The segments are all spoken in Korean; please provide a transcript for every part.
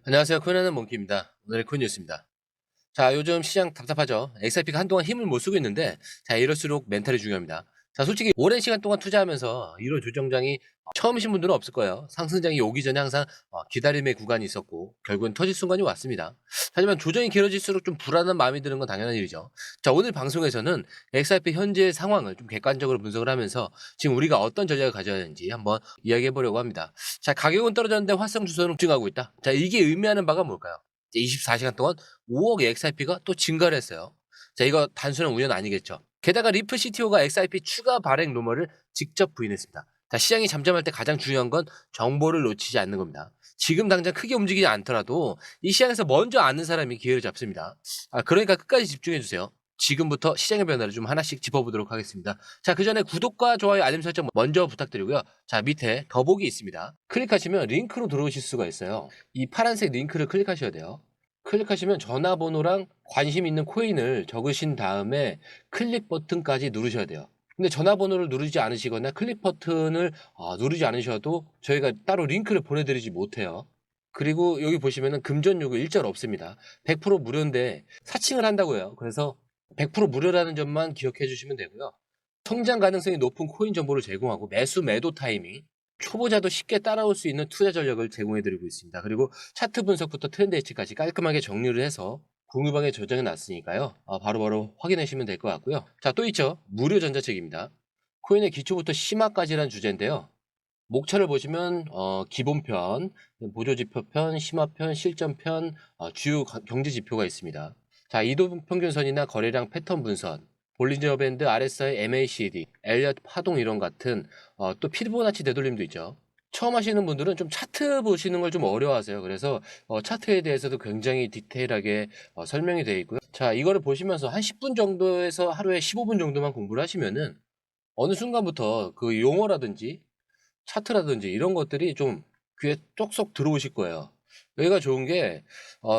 안녕하세요. 코인하는 몽키입니다. 오늘의 코인 뉴스입니다. 자, 요즘 시장 답답하죠. XRP가 한동안 힘을 못 쓰고 있는데, 자, 이럴수록 멘탈이 중요합니다. 자, 솔직히 오랜 시간 동안 투자하면서 이런 조정장이 처음이신 분들은 없을 거예요. 상승장이 오기 전에 항상 기다림의 구간이 있었고, 결국엔 터질 순간이 왔습니다. 하지만 조정이 길어질수록 좀 불안한 마음이 드는 건 당연한 일이죠. 자, 오늘 방송에서는 XRP 현재 상황을 좀 객관적으로 분석을 하면서 지금 우리가 어떤 전략을 가져야 하는지 한번 이야기해 보려고 합니다. 자, 가격은 떨어졌는데 활성 주소는 증가하고 있다. 자, 이게 의미하는 바가 뭘까요? 24시간 동안 5억 XRP가 또 증가를 했어요. 자, 이거 단순한 우연 아니겠죠. 게다가 리플 CTO가 XRP 추가 발행 루머를 직접 부인했습니다. 자, 시장이 잠잠할 때 가장 중요한 건 정보를 놓치지 않는 겁니다. 지금 당장 크게 움직이지 않더라도 이 시장에서 먼저 아는 사람이 기회를 잡습니다. 그러니까 끝까지 집중해 주세요. 지금부터 시장의 변화를 좀 하나씩 짚어보도록 하겠습니다. 자, 그 전에 구독과 좋아요, 알림 설정 먼저 부탁드리고요. 자, 밑에 더보기 있습니다. 클릭하시면 링크로 들어오실 수가 있어요. 이 파란색 링크를 클릭하셔야 돼요. 클릭하시면 전화번호랑 관심 있는 코인을 적으신 다음에 클릭 버튼까지 누르셔야 돼요. 근데 전화번호를 누르지 않으시거나 클릭 버튼을 누르지 않으셔도 저희가 따로 링크를 보내드리지 못해요. 그리고 여기 보시면은 금전 요구 일절 없습니다. 100% 무료인데 사칭을 한다고 해요. 그래서 100% 무료라는 점만 기억해 주시면 되고요. 성장 가능성이 높은 코인 정보를 제공하고 매수 매도 타이밍, 초보자도 쉽게 따라올 수 있는 투자 전략을 제공해 드리고 있습니다. 그리고 차트 분석부터 트렌드 예측까지 깔끔하게 정리를 해서 공유방에 저장해 놨으니까요. 바로바로 확인하시면 될 것 같고요. 자, 또 있죠. 무료 전자책입니다. 코인의 기초부터 심화까지라는 주제인데요. 목차를 보시면 기본편, 보조지표편, 심화편, 실전편, 주요 경제지표가 있습니다. 자, 이동평균선이나 거래량 패턴 분선, 볼린저 밴드, RSI, MACD, 엘리엇 파동 이론 같은 또 피보나치 되돌림도 있죠. 처음 하시는 분들은 좀 차트 보시는 걸 좀 어려워하세요. 그래서 차트에 대해서도 굉장히 디테일하게 설명이 되어 있고요. 자, 이거를 보시면서 한 10분 정도에서 하루에 15분 정도만 공부를 하시면은 어느 순간부터 그 용어라든지 차트라든지 이런 것들이 좀 귀에 쏙쏙 들어오실 거예요. 여기가 좋은 게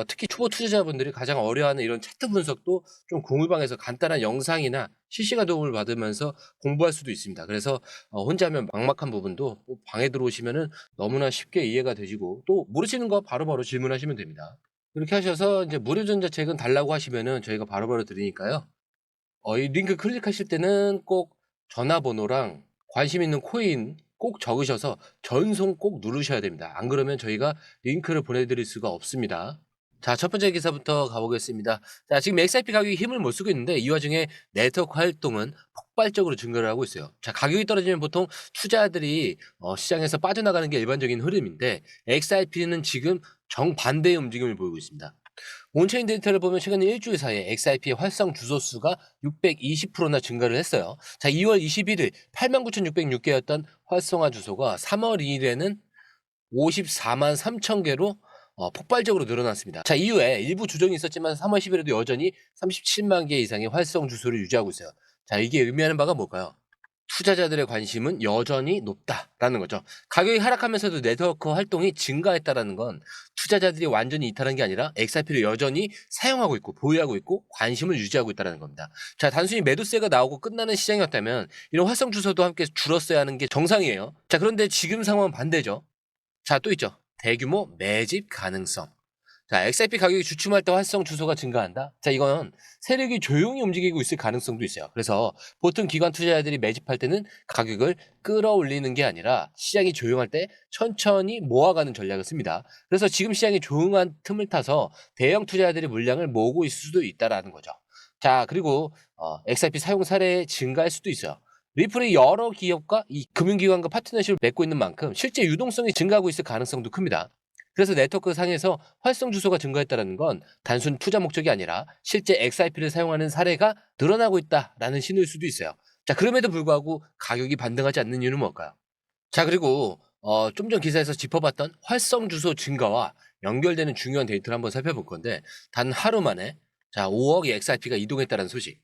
특히 초보 투자자분들이 가장 어려워하는 이런 차트 분석도 좀 공유방에서 간단한 영상이나 실시간 도움을 받으면서 공부할 수도 있습니다. 그래서 혼자 하면 막막한 부분도 방에 들어오시면은 너무나 쉽게 이해가 되시고 또 모르시는 거 바로바로 질문하시면 됩니다. 이렇게 하셔서 이제 무료 전자책은 달라고 하시면은 저희가 바로바로 드리니까요. 이 링크 클릭하실 때는 꼭 전화번호랑 관심 있는 코인 꼭 적으셔서 전송 꼭 누르셔야 됩니다. 안 그러면 저희가 링크를 보내드릴 수가 없습니다. 자, 첫 번째 기사부터 가보겠습니다. 자, 지금 XRP 가격이 힘을 못 쓰고 있는데 이 와중에 네트워크 활동은 폭발적으로 증가를 하고 있어요. 자, 가격이 떨어지면 보통 투자들이 시장에서 빠져나가는 게 일반적인 흐름인데 XRP는 지금 정반대의 움직임을 보이고 있습니다. 온체인 데이터를 보면 최근 일주일 사이에 XRP의 활성 주소 수가 620%나 증가를 했어요. 자, 2월 21일 89,606개였던 활성화 주소가 3월 2일에는 54만 3천 개로 폭발적으로 늘어났습니다. 자, 이후에 일부 조정이 있었지만 3월 10일에도 여전히 37만 개 이상의 활성 주소를 유지하고 있어요. 자, 이게 의미하는 바가 뭘까요? 투자자들의 관심은 여전히 높다라는 거죠. 가격이 하락하면서도 네트워크 활동이 증가했다라는 건 투자자들이 완전히 이탈한 게 아니라 XRP를 여전히 사용하고 있고 보유하고 있고 관심을 유지하고 있다는 겁니다. 자, 단순히 매도세가 나오고 끝나는 시장이었다면 이런 활성 주소도 함께 줄었어야 하는 게 정상이에요. 자, 그런데 지금 상황은 반대죠. 자, 또 있죠. 대규모 매집 가능성. 자, XRP 가격이 주춤할 때 활성 주소가 증가한다? 자, 이건 세력이 조용히 움직이고 있을 가능성도 있어요. 그래서 보통 기관 투자자들이 매집할 때는 가격을 끌어올리는 게 아니라 시장이 조용할 때 천천히 모아가는 전략을 씁니다. 그래서 지금 시장이 조용한 틈을 타서 대형 투자자들이 물량을 모으고 있을 수도 있다라는 거죠. 자, 그리고 XRP 사용 사례 증가할 수도 있어요. 리플이 여러 기업과 이 금융기관과 파트너십을 맺고 있는 만큼 실제 유동성이 증가하고 있을 가능성도 큽니다. 그래서 네트워크 상에서 활성 주소가 증가했다는 건 단순 투자 목적이 아니라 실제 XRP를 사용하는 사례가 늘어나고 있다라는 신호일 수도 있어요. 자, 그럼에도 불구하고 가격이 반등하지 않는 이유는 뭘까요? 자, 그리고 좀 전 기사에서 짚어봤던 활성 주소 증가와 연결되는 중요한 데이터를 한번 살펴볼 건데 단 하루 만에 자, 5억의 XRP가 이동했다는 소식.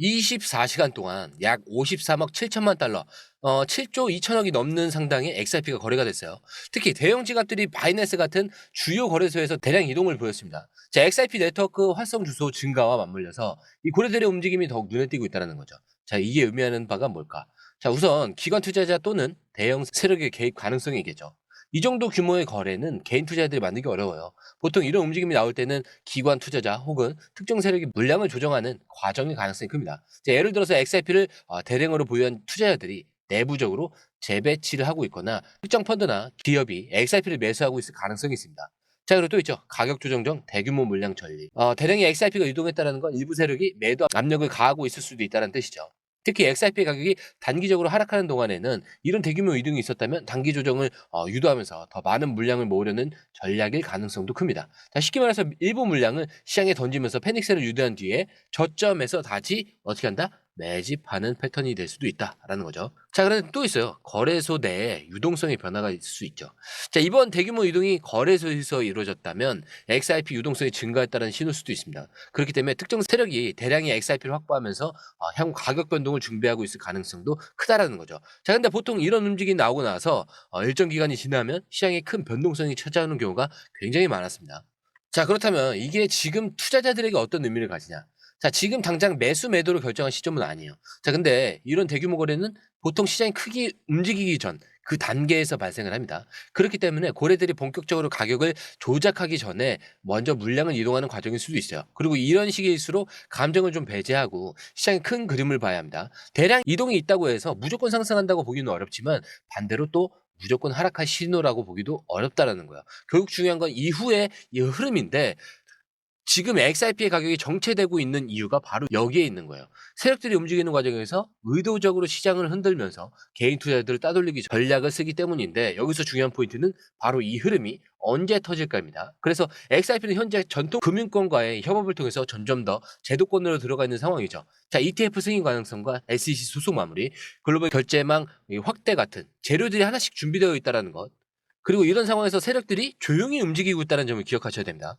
24시간 동안 약 53억 7천만 달러, 7조 2천억이 넘는 상당의 XRP가 거래가 됐어요. 특히 대형 지갑들이 바이낸스 같은 주요 거래소에서 대량 이동을 보였습니다. 자, XRP 네트워크 활성 주소 증가와 맞물려서 이 고래들의 움직임이 더욱 눈에 띄고 있다는 거죠. 자, 이게 의미하는 바가 뭘까? 자, 우선 기관 투자자 또는 대형 세력의 개입 가능성이 있겠죠. 이 정도 규모의 거래는 개인 투자자들이 만들기 어려워요. 보통 이런 움직임이 나올 때는 기관 투자자 혹은 특정 세력이 물량을 조정하는 과정일 가능성이 큽니다. 자, 예를 들어서 XRP를 대량으로 보유한 투자자들이 내부적으로 재배치를 하고 있거나 특정 펀드나 기업이 XRP를 매수하고 있을 가능성이 있습니다. 자, 그리고 또 있죠. 가격 조정 중 대규모 물량 전리. 대량의 XRP가 유동했다는 건 일부 세력이 매도 압력을 가하고 있을 수도 있다는 뜻이죠. 특히 XRP 가격이 단기적으로 하락하는 동안에는 이런 대규모 이동이 있었다면 단기 조정을 유도하면서 더 많은 물량을 모으려는 전략일 가능성도 큽니다. 자, 쉽게 말해서 일부 물량을 시장에 던지면서 패닉셀을 유도한 뒤에 저점에서 다시 어떻게 한다? 매집하는 패턴이 될 수도 있다라는 거죠. 자, 그런데 또 있어요. 거래소 내에 유동성의 변화가 있을 수 있죠. 자, 이번 대규모 이동이 거래소에서 이루어졌다면 XRP 유동성이 증가했다는 신호일 수도 있습니다. 그렇기 때문에 특정 세력이 대량의 XRP를 확보하면서 향후 가격 변동을 준비하고 있을 가능성도 크다라는 거죠. 자, 근데 보통 이런 움직임이 나오고 나서 일정 기간이 지나면 시장에 큰 변동성이 찾아오는 경우가 굉장히 많았습니다. 자, 그렇다면 이게 지금 투자자들에게 어떤 의미를 가지냐? 자, 지금 당장 매수 매도를 결정한 시점은 아니에요. 자, 근데 이런 대규모 거래는 보통 시장이 크게 움직이기 전 그 단계에서 발생을 합니다. 그렇기 때문에 고래들이 본격적으로 가격을 조작하기 전에 먼저 물량을 이동하는 과정일 수도 있어요. 그리고 이런 시기일수록 감정을 좀 배제하고 시장의 큰 그림을 봐야 합니다. 대량 이동이 있다고 해서 무조건 상승한다고 보기는 어렵지만 반대로 또 무조건 하락할 신호라고 보기도 어렵다라는 거예요. 결국 중요한 건 이후의 이 흐름인데 지금 XRP의 가격이 정체되고 있는 이유가 바로 여기에 있는 거예요. 세력들이 움직이는 과정에서 의도적으로 시장을 흔들면서 개인 투자자들을 따돌리기 전략을 쓰기 때문인데 여기서 중요한 포인트는 바로 이 흐름이 언제 터질까입니다. 그래서 XRP는 현재 전통 금융권과의 협업을 통해서 점점 더 제도권으로 들어가 있는 상황이죠. 자, ETF 승인 가능성과 SEC 소송 마무리, 글로벌 결제망 확대 같은 재료들이 하나씩 준비되어 있다는 것. 그리고 이런 상황에서 세력들이 조용히 움직이고 있다는 점을 기억하셔야 됩니다.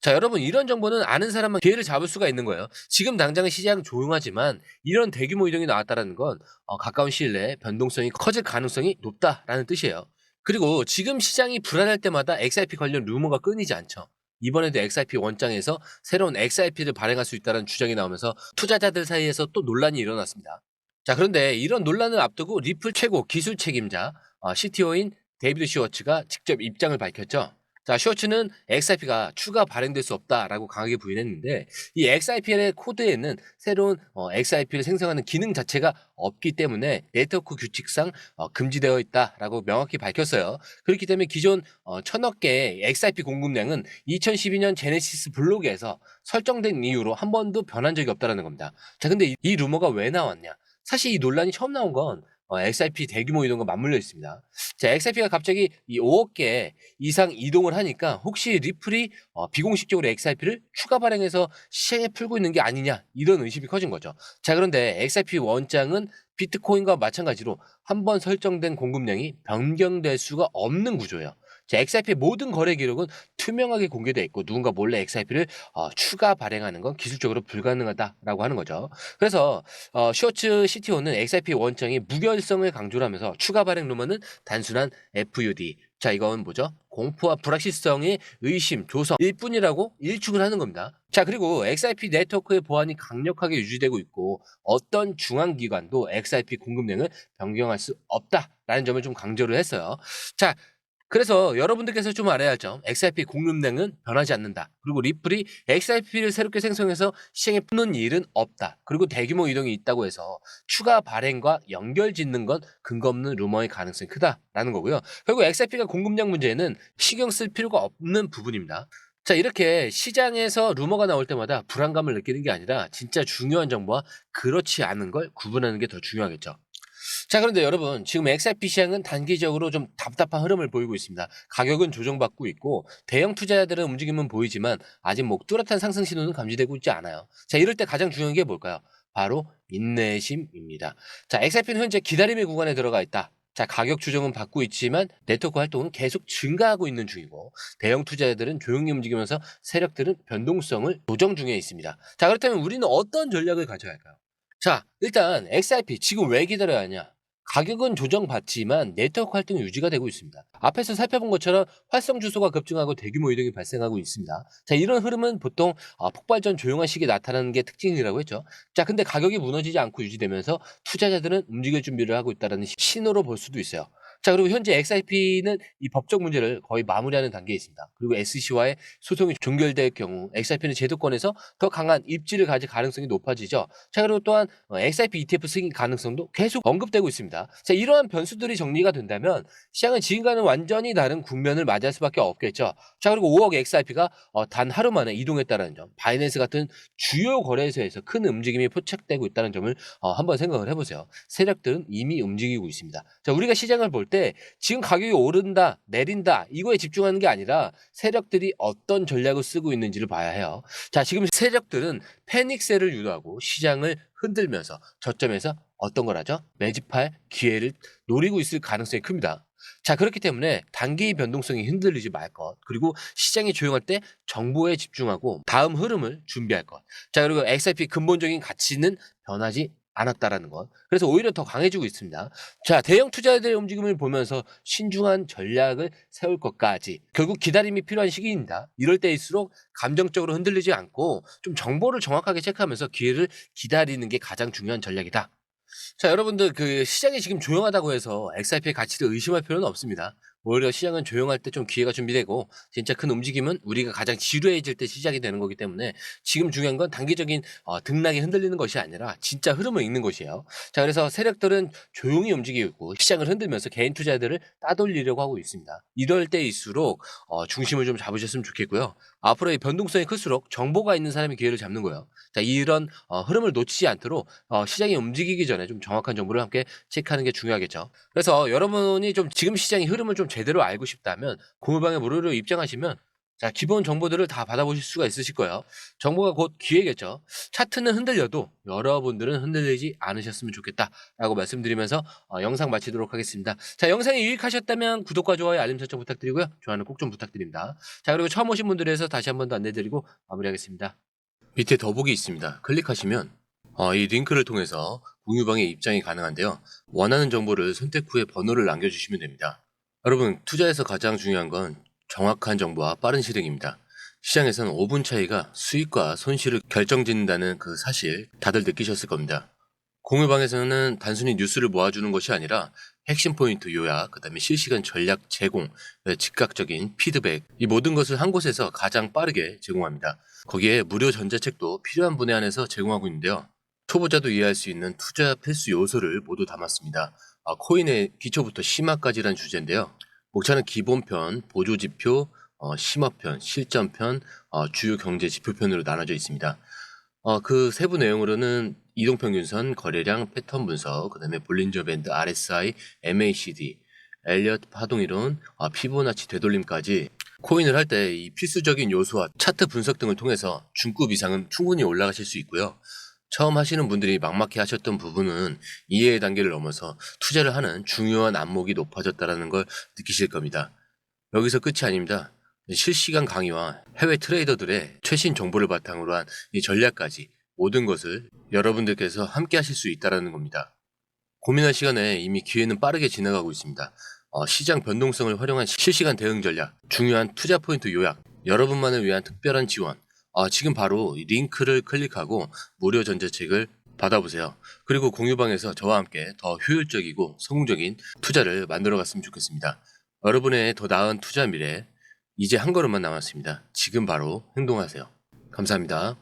자, 여러분 이런 정보는 아는 사람만 기회를 잡을 수가 있는 거예요. 지금 당장은 시장 조용하지만 이런 대규모 이동이 나왔다는 건 가까운 시일 내에 변동성이 커질 가능성이 높다라는 뜻이에요. 그리고 지금 시장이 불안할 때마다 XRP 관련 루머가 끊이지 않죠. 이번에도 XRP 원장에서 새로운 XRP를 발행할 수 있다는 주장이 나오면서 투자자들 사이에서 또 논란이 일어났습니다. 자, 그런데 이런 논란을 앞두고 리플 최고 기술 책임자 CTO인 데이비드 슈워츠가 직접 입장을 밝혔죠. 자, 슈워츠는 XRP가 추가 발행될 수 없다라고 강하게 부인했는데 이 XRP의 코드에는 새로운 XRP를 생성하는 기능 자체가 없기 때문에 네트워크 규칙상 금지되어 있다라고 명확히 밝혔어요. 그렇기 때문에 기존 1000억 개의 XRP 공급량은 2012년 제네시스 블록에서 설정된 이후로 한 번도 변한 적이 없다는 겁니다. 자, 근데 이 루머가 왜 나왔냐? 사실 이 논란이 처음 나온 건 XRP 대규모 이동과 맞물려 있습니다. 자, XRP가 갑자기 이 5억 개 이상 이동을 하니까 혹시 리플이 비공식적으로 XRP를 추가 발행해서 시장에 풀고 있는 게 아니냐 이런 의심이 커진 거죠. 자, 그런데 XRP 원장은 비트코인과 마찬가지로 한 번 설정된 공급량이 변경될 수가 없는 구조예요. 자, XRP의 모든 거래 기록은 투명하게 공개되어 있고 누군가 몰래 XRP를 추가 발행하는 건 기술적으로 불가능하다라고 하는 거죠. 그래서 슈워츠 CTO는 XRP 원장이 무결성을 강조를 하면서 추가 발행 루머는 단순한 FUD. 자, 이건 뭐죠? 공포와 불확실성의 의심, 조성일 뿐이라고 일축을 하는 겁니다. 자, 그리고 XRP 네트워크의 보안이 강력하게 유지되고 있고 어떤 중앙기관도 XRP 공급량을 변경할 수 없다라는 점을 좀 강조를 했어요. 자, 그래서 여러분들께서 좀 알아야 할 점, XRP 공급량은 변하지 않는다. 그리고 리플이 XRP를 새롭게 생성해서 시장에 푸는 일은 없다. 그리고 대규모 이동이 있다고 해서 추가 발행과 연결 짓는 건 근거 없는 루머의 가능성이 크다라는 거고요. 결국 XRP가 공급량 문제는 신경 쓸 필요가 없는 부분입니다. 자, 이렇게 시장에서 루머가 나올 때마다 불안감을 느끼는 게 아니라 진짜 중요한 정보와 그렇지 않은 걸 구분하는 게 더 중요하겠죠. 자, 그런데 여러분 지금 XRP 시장은 단기적으로 좀 답답한 흐름을 보이고 있습니다. 가격은 조정받고 있고 대형 투자자들은 움직임은 보이지만 아직 뭐 뚜렷한 상승 신호는 감지되고 있지 않아요. 자, 이럴 때 가장 중요한 게 뭘까요? 바로 인내심입니다. 자, XRP는 현재 기다림의 구간에 들어가 있다. 자, 가격 조정은 받고 있지만 네트워크 활동은 계속 증가하고 있는 중이고 대형 투자자들은 조용히 움직이면서 세력들은 변동성을 조정 중에 있습니다. 자, 그렇다면 우리는 어떤 전략을 가져야 할까요? 자, 일단 XRP 지금 왜 기다려야 하냐? 가격은 조정받지만 네트워크 활동이 유지가 되고 있습니다. 앞에서 살펴본 것처럼 활성 주소가 급증하고 대규모 이동이 발생하고 있습니다. 자, 이런 흐름은 보통 폭발 전 조용한 시기에 나타나는 게 특징이라고 했죠. 자, 근데 가격이 무너지지 않고 유지되면서 투자자들은 움직일 준비를 하고 있다는 신호로 볼 수도 있어요. 자, 그리고 현재 XRP는 이 법적 문제를 거의 마무리하는 단계에 있습니다. 그리고 SEC와의 소송이 종결될 경우 XRP는 제도권에서 더 강한 입지를 가질 가능성이 높아지죠. 자, 그리고 또한 XRP ETF 승인 가능성도 계속 언급되고 있습니다. 자, 이러한 변수들이 정리가 된다면 시장은 지금과는 완전히 다른 국면을 맞이할 수밖에 없겠죠. 자, 그리고 5억 XRP가 단 하루 만에 이동했다는 점, 바이낸스 같은 주요 거래소에서 큰 움직임이 포착되고 있다는 점을 한번 생각을 해보세요. 세력들은 이미 움직이고 있습니다. 자, 우리가 시장을 볼 때 지금 가격이 오른다, 내린다 이거에 집중하는 게 아니라 세력들이 어떤 전략을 쓰고 있는지를 봐야 해요. 자, 지금 세력들은 패닉세를 유도하고 시장을 흔들면서 저점에서 어떤 걸 하죠? 매집할 기회를 노리고 있을 가능성이 큽니다. 자, 그렇기 때문에 단기 변동성이 흔들리지 말 것, 그리고 시장이 조용할 때 정보에 집중하고 다음 흐름을 준비할 것. 자, 그리고 XRP 근본적인 가치는 변하지 않았다라는 것. 그래서 오히려 더 강해지고 있습니다. 자, 대형 투자자들의 움직임을 보면서 신중한 전략을 세울 것까지 결국 기다림이 필요한 시기입니다. 이럴 때일수록 감정적으로 흔들리지 않고 좀 정보를 정확하게 체크하면서 기회를 기다리는 게 가장 중요한 전략이다. 자, 여러분들 그 시장이 지금 조용하다고 해서 XRP의 가치를 의심할 필요는 없습니다. 오히려 시장은 조용할 때 좀 기회가 준비되고 진짜 큰 움직임은 우리가 가장 지루해질 때 시작이 되는 거기 때문에 지금 중요한 건 단기적인 등락이 흔들리는 것이 아니라 진짜 흐름을 읽는 것이에요. 자, 그래서 세력들은 조용히 움직이고 시장을 흔들면서 개인 투자들을 따돌리려고 하고 있습니다. 이럴 때일수록 중심을 좀 잡으셨으면 좋겠고요. 앞으로의 변동성이 클수록 정보가 있는 사람이 기회를 잡는 거예요. 자, 이런 흐름을 놓치지 않도록 시장이 움직이기 전에 좀 정확한 정보를 함께 체크하는 게 중요하겠죠. 그래서 여러분이 좀 지금 시장의 흐름을 좀 제대로 알고 싶다면 공유방에 무료로 입장하시면 자, 기본 정보들을 다 받아보실 수가 있으실 거예요. 정보가 곧 기회겠죠. 차트는 흔들려도 여러분들은 흔들리지 않으셨으면 좋겠다라고 말씀드리면서 영상 마치도록 하겠습니다. 자, 영상이 유익하셨다면 구독과 좋아요, 알림 설정 부탁드리고요. 좋아요는 꼭 좀 부탁드립니다. 자, 그리고 처음 오신 분들에서 다시 한 번 더 안내드리고 마무리하겠습니다. 밑에 더보기 있습니다. 클릭하시면 이 링크를 통해서 공유방에 입장이 가능한데요. 원하는 정보를 선택 후에 번호를 남겨주시면 됩니다. 여러분, 투자에서 가장 중요한 건 정확한 정보와 빠른 실행입니다. 시장에서는 5분 차이가 수익과 손실을 결정짓는다는 그 사실 다들 느끼셨을 겁니다. 공유방에서는 단순히 뉴스를 모아주는 것이 아니라 핵심 포인트 요약, 그 다음에 실시간 전략 제공, 즉각적인 피드백, 이 모든 것을 한 곳에서 가장 빠르게 제공합니다. 거기에 무료 전자책도 필요한 분에 한해서 제공하고 있는데요. 초보자도 이해할 수 있는 투자 필수 요소를 모두 담았습니다. 코인의 기초부터 심화까지란 주제인데요. 목차는 기본편, 보조지표, 심화편, 실전편, 주요 경제 지표편으로 나눠져 있습니다. 그 세부 내용으로는 이동평균선, 거래량, 패턴 분석, 그 다음에 볼린저 밴드, RSI, MACD, 엘리엇 파동이론, 피보나치 되돌림까지 코인을 할 때 이 필수적인 요소와 차트 분석 등을 통해서 중급 이상은 충분히 올라가실 수 있고요. 처음 하시는 분들이 막막해 하셨던 부분은 이해의 단계를 넘어서 투자를 하는 중요한 안목이 높아졌다는 걸 느끼실 겁니다. 여기서 끝이 아닙니다. 실시간 강의와 해외 트레이더들의 최신 정보를 바탕으로 한 이 전략까지 모든 것을 여러분들께서 함께 하실 수 있다는 겁니다. 고민할 시간에 이미 기회는 빠르게 지나가고 있습니다. 시장 변동성을 활용한 실시간 대응 전략, 중요한 투자 포인트 요약, 여러분만을 위한 특별한 지원, 지금 바로 이 링크를 클릭하고 무료 전자책을 받아보세요. 그리고 공유방에서 저와 함께 더 효율적이고 성공적인 투자를 만들어 갔으면 좋겠습니다. 여러분의 더 나은 투자 미래, 이제 한 걸음만 남았습니다. 지금 바로 행동하세요. 감사합니다.